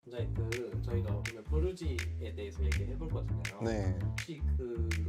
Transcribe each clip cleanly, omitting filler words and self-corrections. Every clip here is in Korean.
원장님 저희가 오늘 뾰루지에 대해서 얘기해 볼 거잖아요. 네. 혹시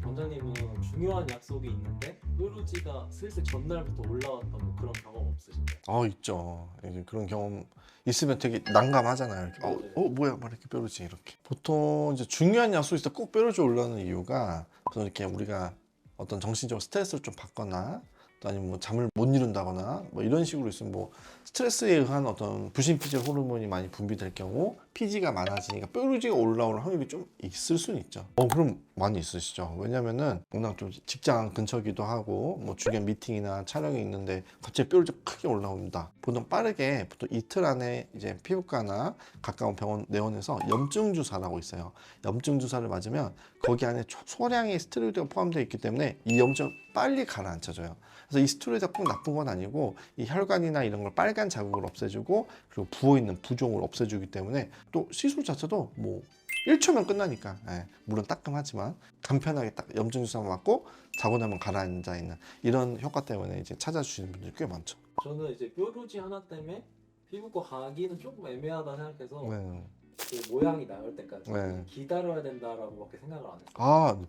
원장님은 중요한 약속이 있는데 뾰루지가 슬슬 전날부터 올라왔던 뭐 그런 경험 없으신가요? 있죠. 이제 그런 경험 있으면 되게 난감하잖아요. 이렇게, 맞아요. 뭐야, 막 이렇게 뾰루지 이렇게. 보통 이제 중요한 약속이 있을 때 꼭 뾰루지 올라오는 이유가, 그래서 이렇게 우리가 어떤 정신적으로 스트레스를 좀 받거나, 또 아니면 뭐 잠을 못 이룬다거나, 뭐 이런 식으로 있으면 뭐 스트레스에 의한 어떤 부신피질 호르몬이 많이 분비될 경우 피지가 많아지니까 뾰루지가 올라올 확률이 좀 있을 수는 있죠. 그럼 많이 있으시죠. 왜냐면은 워낙 좀 직장 근처기도 하고 뭐 주변 미팅이나 촬영이 있는데 갑자기 뾰루지가 크게 올라온다. 보통 빠르게 보통 이틀 안에 이제 피부과나 가까운 병원 내원에서 염증 주사라고 있어요. 염증 주사를 맞으면 거기 안에 소량의 스테로이드가 포함되어 있기 때문에 이 염증 빨리 가라앉혀줘요. 그래서 이 스테로이드가 꼭 나쁜 건 아니고 이 혈관이나 이런 걸 빨간 자국을 없애주고 그리고 부어있는 부종을 없애주기 때문에 또 시술 자체도 뭐 1초면 끝나니까, 물론 따끔하지만 간편하게 딱 염증 주사 맞고 자고 나면 가라앉아 있는 이런 효과 때문에 이제 찾아주시는 분들이 꽤 많죠. 저는 이제 뾰루지 하나 때문에 피부과 가기는 조금 애매하다 생각해서 네. 그 모양이 나을 때까지 네. 기다려야 된다라고밖에 생각을 안 했어요.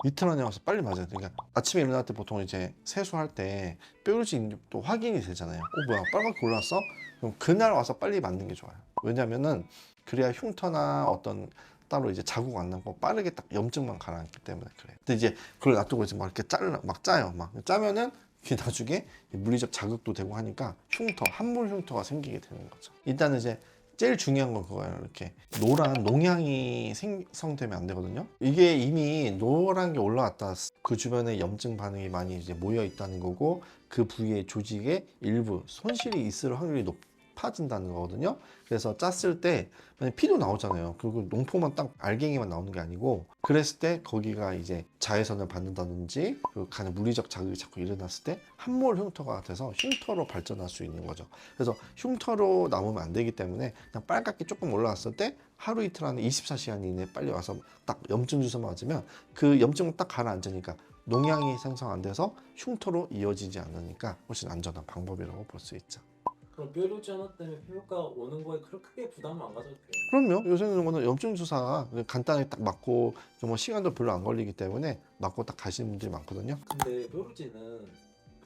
이틀 안에 와서 빨리 맞아야 돼. 그러니까 아침에 일어날 때 보통 이제 세수할 때 뾰루지 또 확인이 되잖아요. 뭐야, 빨갛게 올랐어? 그럼 그날 와서 빨리 맞는 게 좋아요. 왜냐면은 그래야 흉터나 어떤 따로 이제 자국 안 나고 빠르게 딱 염증만 가라앉기 때문에 그래요. 근데 이제 그걸 놔두고 이제 막 이렇게 막 짜요. 막 짜면은 이게 나중에 물리적 자극도 되고 하니까 함물 흉터가 생기게 되는 거죠. 일단은 이제 제일 중요한 건 그거예요. 이렇게 노란 농양이 생성되면 안 되거든요. 이게 이미 노란 게 올라왔다. 그 주변에 염증 반응이 많이 이제 모여 있다는 거고 그 부위의 조직에 일부 손실이 있을 확률이 높아진다는 거거든요. 그래서 짰을 때 만약 피도 나오잖아요. 그리고 농포만 딱 알갱이만 나오는 게 아니고 그랬을 때 거기가 이제 자외선을 받는다든지 그리고 간에 물리적 자극이 자꾸 일어났을 때 함몰 흉터가 돼서 흉터로 발전할 수 있는 거죠. 그래서 흉터로 남으면 안 되기 때문에 그냥 빨갛게 조금 올라왔을 때 하루 이틀 안에 24시간 이내에 빨리 와서 딱 염증 주사 맞으면 그 염증은 딱 가라앉으니까 농양이 생성 안 돼서 흉터로 이어지지 않으니까 훨씬 안전한 방법이라고 볼 수 있죠. 그럼 뾰루지 하나 때문에 피부과 오는 거에 그렇게 크게 부담을 안 가져도 돼요? 그럼요. 요새는 뭐는 염증 주사 간단하게 딱 맞고 뭐 시간도 별로 안 걸리기 때문에 맞고 딱 가시는 분들이 많거든요. 근데 뾰루지는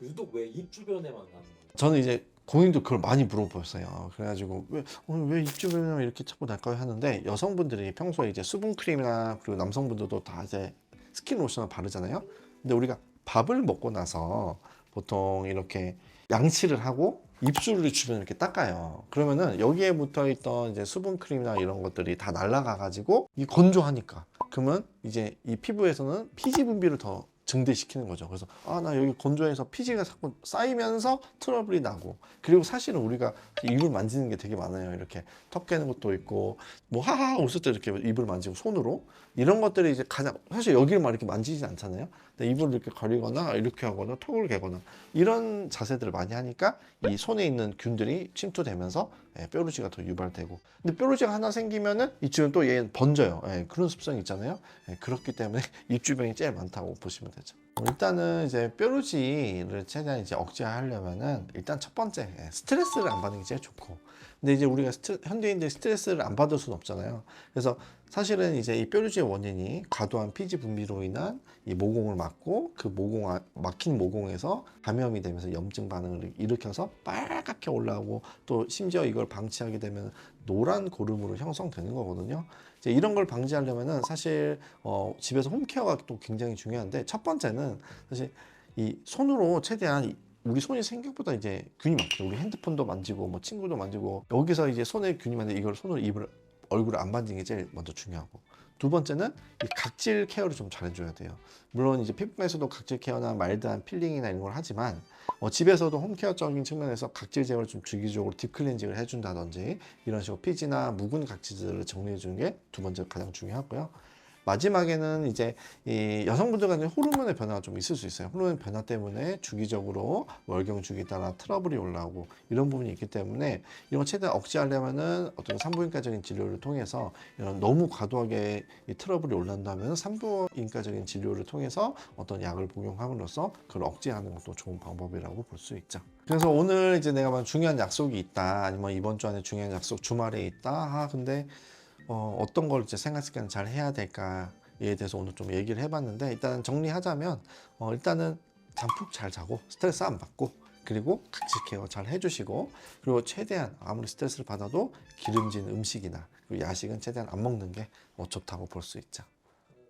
유독 왜 입 주변에만 나는 거예요? 저는 이제 고객님도 그걸 많이 물어보셨어요. 그래가지고 왜 입 주변에 이렇게 자꾸 날까요 하는데 여성분들이 평소에 이제 수분 크림이나 그리고 남성분들도 다 이제 스킨 로션을 바르잖아요. 근데 우리가 밥을 먹고 나서 보통 이렇게 양치를 하고 입술을 주변 이렇게 닦아요. 그러면은 여기에 붙어 있던 이제 수분 크림이나 이런 것들이 다 날아가 가지고 이 건조하니까 그러면 이제 이 피부에서는 피지 분비를 더 증대시키는 거죠. 그래서 나 여기 건조해서 피지가 자꾸 쌓이면서 트러블이 나고 그리고 사실은 우리가 입을 만지는 게 되게 많아요. 이렇게 턱 깨는 것도 있고 뭐 하하 웃을 때 이렇게 입을 만지고 손으로 이런 것들이 이제 가장 사실 여기를 막 이렇게 만지진 않잖아요. 근데 입을 이렇게 가리거나 이렇게 하거나 턱을 개거나 이런 자세들을 많이 하니까 이 손에 있는 균들이 침투되면서 뾰루지가 더 유발되고 근데 뾰루지가 하나 생기면은 이 주변 또 얘 번져요. 그런 습성이 있잖아요. 그렇기 때문에 입 주변이 제일 많다고 보시면 되죠. 일단은 이제 뾰루지를 최대한 이제 억제하려면은 일단 첫 번째 스트레스를 안 받는 게 제일 좋고 근데 이제 우리가 현대인들이 스트레스를 안 받을 수는 없잖아요. 그래서 사실은 이제 이 뾰루지의 원인이 과도한 피지 분비로 인한 이 모공을 막고 그 막힌 모공에서 감염이 되면서 염증 반응을 일으켜서 빨갛게 올라오고 또 심지어 이걸 방치하게 되면 노란 고름으로 형성되는 거거든요. 이제 이런 걸 방지하려면은 사실 집에서 홈케어가 또 굉장히 중요한데 첫 번째는 사실 이 손으로 최대한 우리 손이 생각보다 이제 균이 많거든요. 우리 핸드폰도 만지고 뭐 친구도 만지고 여기서 이제 손에 균이 많은데 이걸 손으로 입을 얼굴을 안 만지는 게 제일 먼저 중요하고 두 번째는 이 각질 케어를 좀 잘해줘야 돼요. 물론 이제 피부과에서도 각질 케어나 마일드한 필링이나 이런 걸 하지만 집에서도 홈케어적인 측면에서 각질 제거를 좀 주기적으로 딥클렌징을 해준다든지 이런 식으로 피지나 묵은 각질들을 정리해 주는 게 두 번째 가장 중요하고요. 마지막에는 이제 이 여성분들 간에 호르몬의 변화가 좀 있을 수 있어요. 호르몬 변화 때문에 주기적으로 월경 주기에 따라 트러블이 올라오고 이런 부분이 있기 때문에 이런 거 최대한 억제하려면은 어떤 산부인과적인 진료를 통해서 이런 너무 과도하게 이 트러블이 올라온다면 산부인과적인 진료를 통해서 어떤 약을 복용함으로써 그걸 억제하는 것도 좋은 방법이라고 볼 수 있죠. 그래서 오늘 이제 내가 막 중요한 약속이 있다, 아니면 이번 주 안에 중요한 약속 주말에 있다. 근데 어떤 걸 이제 생활 습관 잘 해야 될까에 대해서 오늘 좀 얘기를 해봤는데, 일단 정리하자면 일단은 잠 푹 잘 자고 스트레스 안 받고, 그리고 각질 케어 잘 해주시고, 그리고 최대한 아무리 스트레스를 받아도 기름진 음식이나 그리고 야식은 최대한 안 먹는 게 좋다고 볼 수 있죠.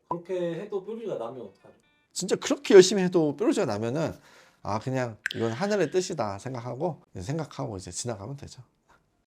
그렇게 해도 뾰루지가 나면 어떡하죠? 진짜 그렇게 열심히 해도 뾰루지가 나면은 그냥 이건 하늘의 뜻이다 생각하고 이제 지나가면 되죠.